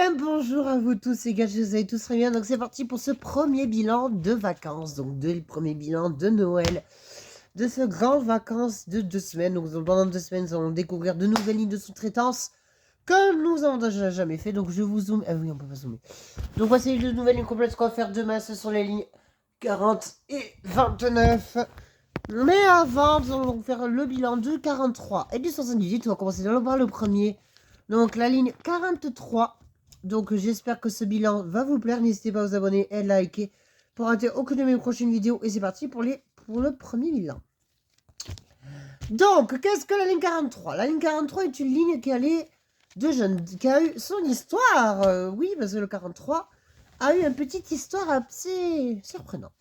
bien, bonjour à vous tous les gars, je vous allez tous très bien. Donc c'est parti pour ce premier bilan de vacances, donc le premier bilan de Noël, de ce grand vacances de 2 semaines. Donc pendant 2 semaines, nous allons découvrir de nouvelles lignes de sous-traitance que nous avons déjà jamais fait. Donc je vous zoome, ah oui on peut pas zoomer. Donc voici les 2 nouvelles lignes complètes qu'on va faire demain, ce sont les lignes 40 et 29. Mais avant, nous allons faire le bilan de 43 et du 78. On va commencer d'abord par le premier. Donc la ligne 43. Donc j'espère que ce bilan va vous plaire. N'hésitez pas à vous abonner et à liker pour rater aucune de mes prochaines vidéos. Et c'est parti pour le premier bilan. Donc, qu'est-ce que la ligne 43? La ligne 43 est une ligne qui allait de jeunes, qui a eu son histoire. Oui, parce que le 43 a eu une petite histoire assez surprenante.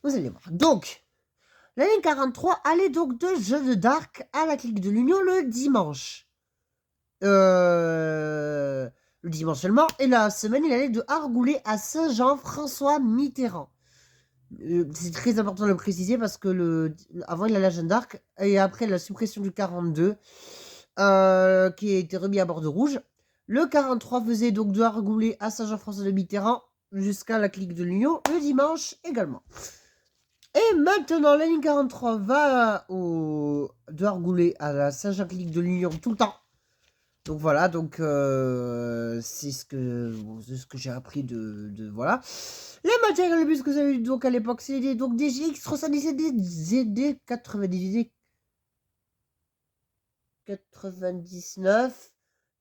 Vous allez voir. Donc, la ligne 43 allait donc de Jeanne d'Arc à la clique de l'Union le dimanche. Le dimanche seulement. Et la semaine, il allait de Argoulet à Saint-Jean-François Mitterrand. C'est très important de le préciser parce que avant, il allait à Jeanne d'Arc. Et après la suppression du 42, qui a été remis à Bordeaux Rouge, le 43 faisait donc de Argoulet à Saint-Jean-François de Mitterrand jusqu'à la clique de l'Union le dimanche également. Et maintenant, la ligne 43 va de Argoulet à la Saint-Jean-Clique de l'Union tout le temps. Donc voilà, donc c'est ce que j'ai appris de voilà. Les matériels de bus que vous avez eu donc à l'époque, c'est donc des GX 317, des ZD 98, 99,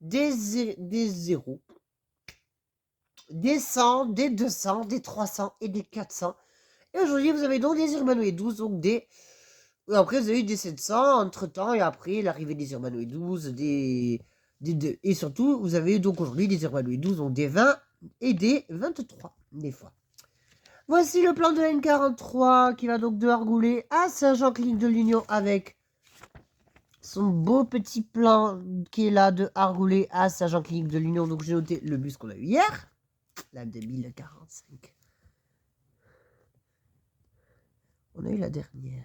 des 0, des 100, des 200, des 300 et des 400. Et aujourd'hui, vous avez donc des Urbanoid 12, donc des... Après, vous avez eu des 700 entre-temps, et après, l'arrivée des Urbanoid 12, et surtout, vous avez eu donc aujourd'hui des Urbanoid 12, donc des 20 et des 23, des fois. Voici le plan de la N43, qui va donc de Argoulet à Saint-Jean-Clique de l'Union, avec son beau petit plan qui est là de Argoulet à Saint-Jean-Clique de l'Union. Donc, j'ai noté le bus qu'on a eu hier, la 2045. On a eu la dernière.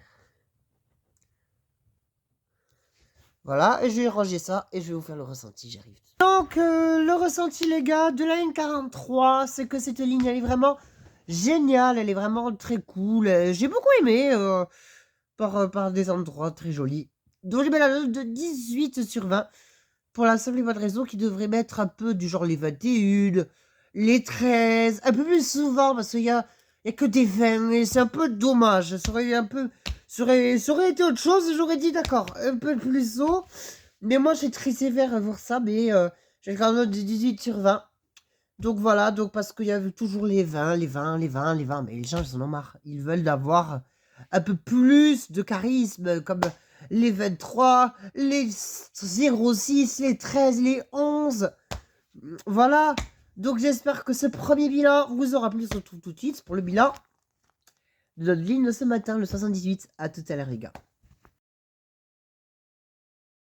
Voilà, et je vais ranger ça et je vais vous faire le ressenti, j'arrive. Donc, le ressenti, les gars, de la ligne 43, c'est que cette ligne, elle est vraiment géniale, elle est vraiment très cool. J'ai beaucoup aimé, par des endroits très jolis. Donc, je mets la note de 18 sur 20, pour la simple et bonne raison qu'il devrait mettre un peu du genre les 21, les 13, un peu plus souvent, parce qu'il y a que des 20, et c'est un peu dommage. Ça aurait un peu... Ça aurait été autre chose, j'aurais dit d'accord, un peu plus haut. Mais moi, je suis très sévère pour ça, mais j'ai quand même note de 18 sur 20. Donc voilà, donc parce qu'il y a toujours les 20, les 20, les 20, les 20. Mais les gens, ils en ont marre. Ils veulent avoir un peu plus de charisme, comme les 23, les 06, les 13, les 11. Voilà. Donc j'espère que ce premier bilan vous aura plu. On se retrouve tout de suite pour le bilan de notre ligne de ce matin, le 78. À tout à l'heure, les gars.